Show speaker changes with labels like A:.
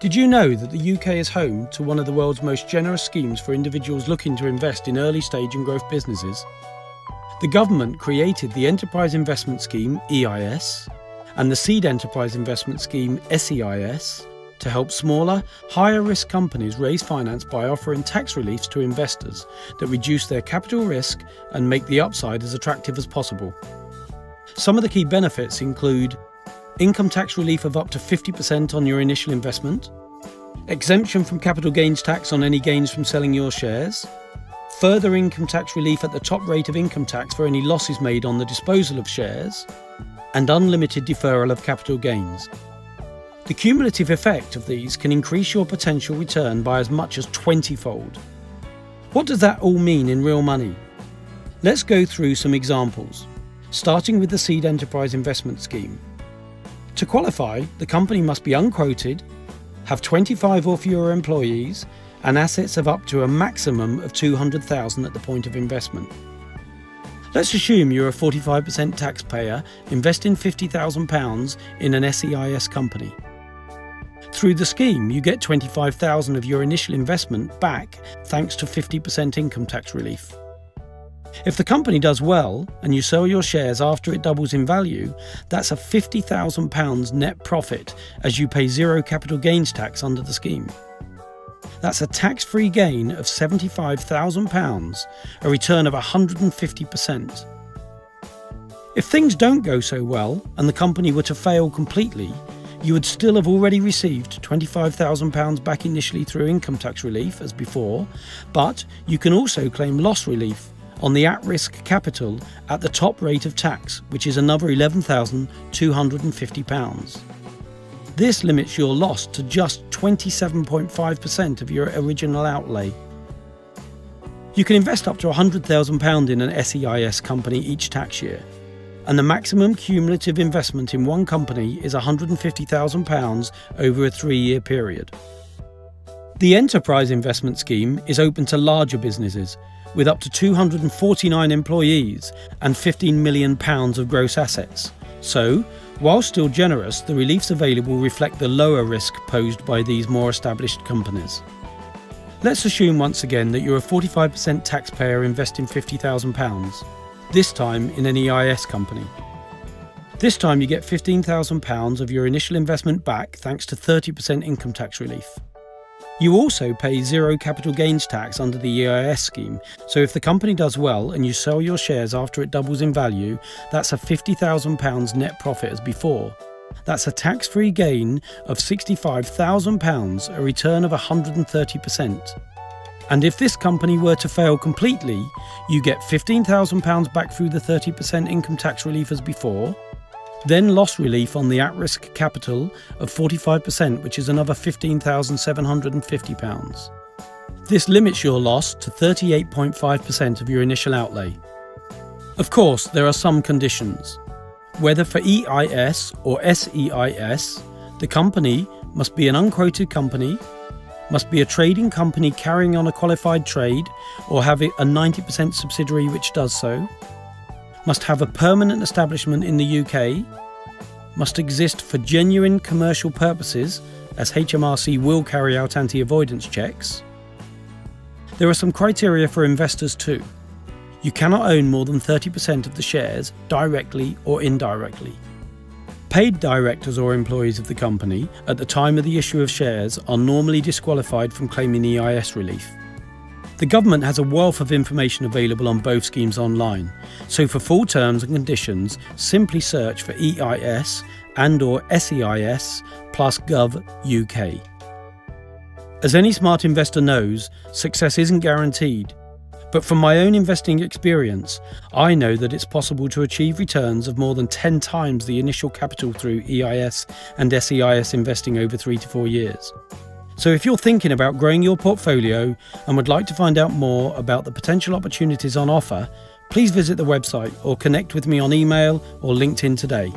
A: Did you know that the UK is home to one of the world's most generous schemes for individuals looking to invest in early stage and growth businesses? The government created the Enterprise Investment Scheme, EIS, and the Seed Enterprise Investment Scheme, SEIS, to help smaller, higher risk companies raise finance by offering tax reliefs to investors that reduce their capital risk and make the upside as attractive as possible. Some of the key benefits include income tax relief of up to 50% on your initial investment, exemption from capital gains tax on any gains from selling your shares, further income tax relief at the top rate of income tax for any losses made on the disposal of shares, and unlimited deferral of capital gains. The cumulative effect of these can increase your potential return by as much as 20-fold. What does that all mean in real money? Let's go through some examples, starting with the Seed Enterprise Investment Scheme. To qualify, the company must be unquoted, have 25 or fewer employees, and assets of up to a maximum of $200,000 at the point of investment. Let's assume you're a 45% taxpayer investing £50,000 in an SEIS company. Through the scheme, you get $25,000 of your initial investment back thanks to 50% income tax relief. If the company does well and you sell your shares after it doubles in value, that's a £50,000 net profit as you pay zero capital gains tax under the scheme. That's a tax-free gain of £75,000, a return of 150%. If things don't go so well and the company were to fail completely, you would still have already received £25,000 back initially through income tax relief as before, but you can also claim loss relief on the at-risk capital at the top rate of tax, which is another £11,250. This limits your loss to just 27.5% of your original outlay. You can invest up to £100,000 in an SEIS company each tax year, and the maximum cumulative investment in one company is £150,000 over a 3-year period. The Enterprise Investment Scheme is open to larger businesses, with up to 249 employees and £15 million of gross assets. So, while still generous, the reliefs available reflect the lower risk posed by these more established companies. Let's assume once again that you're a 45% taxpayer investing £50,000, this time in an EIS company. This time you get £15,000 of your initial investment back thanks to 30% income tax relief. You also pay zero capital gains tax under the EIS scheme, so if the company does well and you sell your shares after it doubles in value, that's a £50,000 net profit as before. That's a tax-free gain of £65,000, a return of 130%. And if this company were to fail completely, you get £15,000 back through the 30% income tax relief as before, then loss relief on the at-risk capital of 45%, which is another £15,750. This limits your loss to 38.5% of your initial outlay. Of course, there are some conditions. Whether for EIS or SEIS, the company must be an unquoted company, must be a trading company carrying on a qualified trade or have a 90% subsidiary which does so, must have a permanent establishment in the UK, must exist for genuine commercial purposes, as HMRC will carry out anti-avoidance checks. There are some criteria for investors too. You cannot own more than 30% of the shares, directly or indirectly. Paid directors or employees of the company at the time of the issue of shares are normally disqualified from claiming EIS relief. The government has a wealth of information available on both schemes online, so for full terms and conditions, simply search for EIS and/or SEIS plus Gov UK. As any smart investor knows, success isn't guaranteed, but from my own investing experience, I know that it's possible to achieve returns of more than 10 times the initial capital through EIS and SEIS investing over 3 to 4 years. So if you're thinking about growing your portfolio and would like to find out more about the potential opportunities on offer, please visit the website or connect with me on email or LinkedIn today.